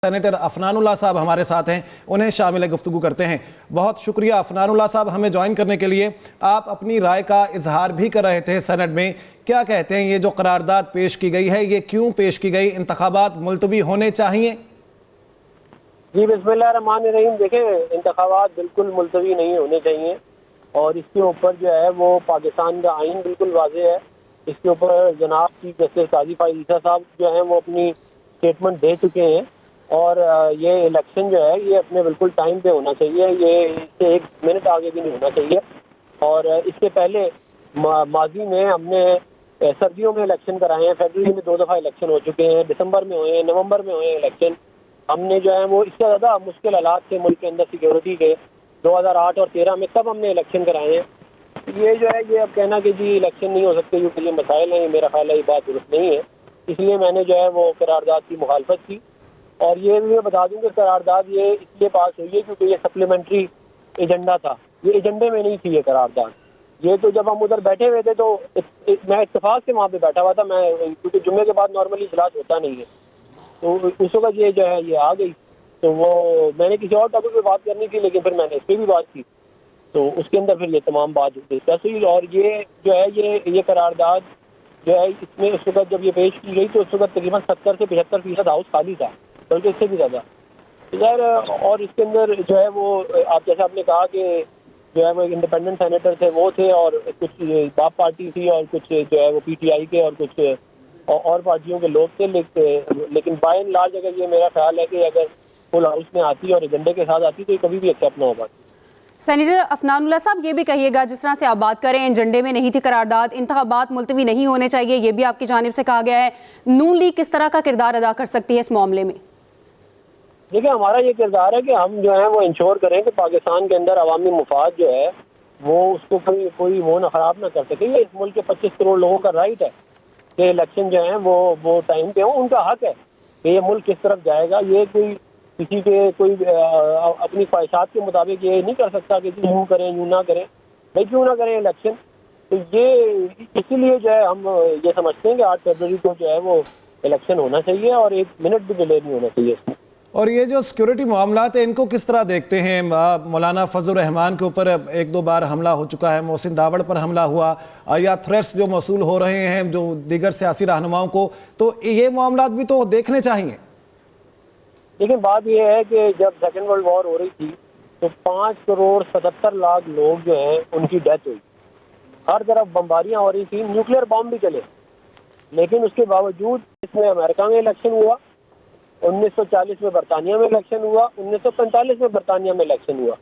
Senator Afnanullah साहब हमारे साथ हैं, उन्हें शामिल गुफ्तगू करते हैं। बहुत शुक्रिया अफनानुल्लाह साहब हमें ज्वाइन करने के लिए। आप अपनी राय का इजहार भी कर रहे थे सेनेट में, क्या कहते हैं ये जो करारदाद पेश की गई है, ये क्यों पेश की गई? इंतखाबात मुलतवी होने चाहिए? जी बिस्मिल्लाहिर्रहमानिर्रहीम। देखें, इंतखाबात बिल्कुल मुलतवी नहीं होने चाहिए और इसके ऊपर जो है वो पाकिस्तान का आइन बिल्कुल वाज़ेह है। इसके ऊपर जनाब चीफ जस्टिस काजी फाइज ईसा साहब जो है वो अपनी स्टेटमेंट दे चुके हैं और ये इलेक्शन जो है ये अपने बिल्कुल टाइम पे होना चाहिए, ये इससे एक मिनट आगे भी नहीं होना चाहिए। और इसके पहले माजी में हमने सर्दियों में इलेक्शन कराए हैं, फरवरी में 2 दफ़ा इलेक्शन हो चुके हैं, दिसंबर में हुए हैं, नवंबर में हुए हैं इलेक्शन। हमने जो है वो इससे ज़्यादा मुश्किल हालात थे मुल्क के अंदर सिक्योरिटी के 2008 और 13 में, तब हमने इलेक्शन कराए हैं। ये जो है ये अब कहना कि जी इलेक्शन नहीं हो सकते क्योंकि ये मसाइल हैं, मेरा ख्याल है ये बात दुरुस्त नहीं है। इसलिए मैंने जो है वो करारदाद की मुखालफत की। और ये भी मैं बता दूं कि करारदाद ये इसलिए पास हुई है क्योंकि ये सप्लीमेंट्री एजेंडा था, ये एजेंडे में नहीं थी ये करारदाद। ये तो जब हम उधर बैठे हुए थे तो मैं इत्तेफाक से वहाँ पे बैठा हुआ था, मैं क्योंकि जुम्मे के बाद नॉर्मली इजलास होता नहीं है, तो उस वक्त ये जो है ये आ गई। तो वो मैंने किसी और टॉपिक पे बात करनी थी लेकिन फिर मैंने इस पर भी बात की, तो उसके अंदर फिर ये तमाम बात डिस्कस हुई। और ये जो है ये करारदाद जो है इसमें उस वक्त जब ये पेश की गई तो उस वक्त तकरीबन 70 से 75% हाउस खाली था, बल्कि इससे भी ज़्यादा यार। और इसके अंदर जो है वो आप जैसे आपने कहा कि जो है वो इंडिपेंडेंट सेनेटर थे वो थे और कुछ बाप पार्टी थी और कुछ जो है वो पीटीआई के और कुछ और पार्टियों के लोग थे। लेकिन बाय एंड लार्ज अगर ये मेरा ख्याल है कि अगर फुल हाउस में आती और एजेंडे के साथ आती तो ये कभी भी एक्सेप्ट ना होगा। सेनेटर अफनानुल्लाह साहब, ये भी कहिएगा, जिस तरह से आप बात करें एजेंडे में नहीं थी करारदाद, इंतखाबात मुलतवी नहीं होने चाहिए, ये भी आपकी जानिब से कहा गया है। नून लीग किस तरह का किरदार अदा कर सकती है इस मामले में? देखिए, हमारा ये किरदार है कि हम जो है वो इंश्योर करें कि पाकिस्तान के अंदर अवामी मुफाद जो है वो उसको कोई वो ना खराब ना कर सके। ये इस मुल्क के 25 करोड़ लोगों का राइट है कि इलेक्शन जो है वो टाइम पे हो, उनका हक है कि ये मुल्क किस तरफ जाएगा। ये किसी के कोई अपनी ख्वाहिशात के मुताबिक ये नहीं कर सकता कि यूँ करें यूँ ना करें, भाई क्यों ना करें इलेक्शन। तो ये इसीलिए जो है हम ये समझते हैं कि 8 फरवरी को जो है वो इलेक्शन होना चाहिए और 1 मिनट भी डिले नहीं होना चाहिए इसमें। और ये जो सिक्योरिटी मामला है इनको किस तरह देखते हैं? मौलाना फजल रहमान के ऊपर 1-2 बार हमला हो चुका है, मोहसिन दावड़ पर हमला हुआ, या थ्रेट्स जो मौसूल हो रहे हैं जो दीगर सियासी रहनुमाओं को, तो ये मामला भी तो देखने चाहिए। लेकिन बात यह है कि जब सेकेंड वर्ल्ड वॉर हो रही थी तो 5 करोड़ 77 लाख लोग जो हैं उनकी डेथ हुई, हर तरफ बमबारियां हो रही थी, न्यूक्लियर बॉम्ब भी चले। लेकिन उसके बावजूद इसमें अमेरिका में इलेक्शन हुआ, 1940 में बरतानिया में इलेक्शन हुआ, 1945 में बरतानिया में इलेक्शन हुआ।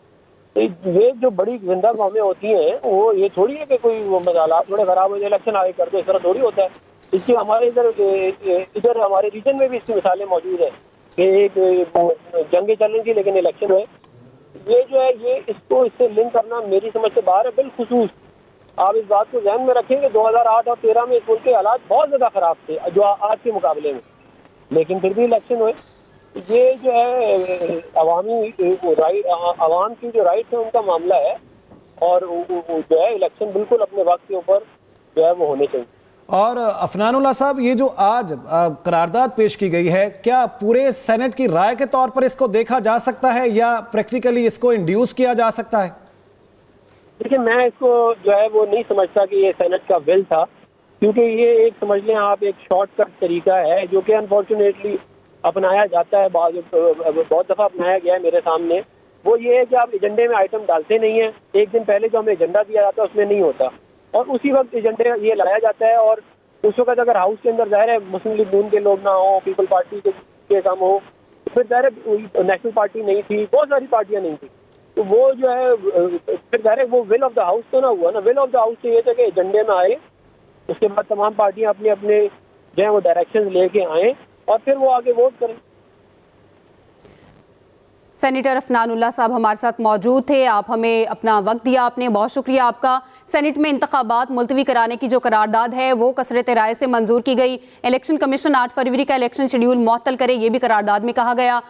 तो ये जो बड़ी जिंदा कौमें होती हैं वो ये थोड़ी है कि कोई मसाला थोड़े खराब हो जाए इलेक्शन आगे कर दो, इस तरह थोड़ी होता है। इसकी हमारे इधर हमारे रीजन में भी इसकी मिसालें मौजूद है कि एक जंगें चल रही थी लेकिन इलेक्शन हुए। ये जो है ये इससे लिंक करना मेरी समझ से बाहर है। बिलखुसूस आप इस बात को ध्यान में रखें कि 2008 और 13 में इस मुल्क के हालात बहुत ज़्यादा ख़राब थे जो आज के मुकाबले में, लेकिन फिर भी इलेक्शन हुए। ये जो है अवाम की जो राइट है उनका मामला है और जो है इलेक्शन बिल्कुल अपने वक्त के ऊपर जो है वो होने चाहिए। और अफनानुल्लाह साहब, ये जो आज करारदाद पेश की गई है, क्या पूरे सेनेट की राय के तौर पर इसको देखा जा सकता है या प्रैक्टिकली इसको इंड्यूस किया जा सकता है? देखिए, मैं इसको जो है वो नहीं समझता कि ये सेनेट का विल था, क्योंकि ये एक समझ लें आप एक शॉर्टकट तरीका है जो कि अनफॉर्चुनेटली अपनाया जाता है, बहुत दफ़ा अपनाया गया है मेरे सामने। वो ये है कि आप एजेंडे में आइटम डालते नहीं हैं, एक दिन पहले जो हमें एजेंडा दिया जाता है उसमें नहीं होता और उसी वक्त एजेंडे ये लाया जाता है। और उस वक्त अगर हाउस के अंदर ज़ाहिर है मुस्लिम लीग नून के लोग ना हो, पीपल पार्टी के काम हो, फिर ज़ाहिर है नेशनल पार्टी नहीं थी, बहुत सारी पार्टियाँ नहीं थी, तो वो जो है फिर ज़ाहिर है वो विल ऑफ द हाउस तो ना हुआ ना। विल ऑफ द हाउस तो ये था कि एजेंडे में आए, उसके बाद तमाम पार्टियां अपने अपने जो है वो डायरेक्शन लेके आए और फिर वो आगे वोट करें। सेनेटर अफनानुल्लाह साहब हमारे साथ मौजूद थे, आप हमें अपना वक्त दिया, आपने बहुत शुक्रिया आपका। सेनेट में इंतखाबात मुलतवी कराने की जो करारदाद है वो कसरत राय से मंजूर की गई। इलेक्शन कमीशन 8 फरवरी का इलेक्शन शेड्यूल मुअत्तल करे, ये भी करारदाद में कहा गया।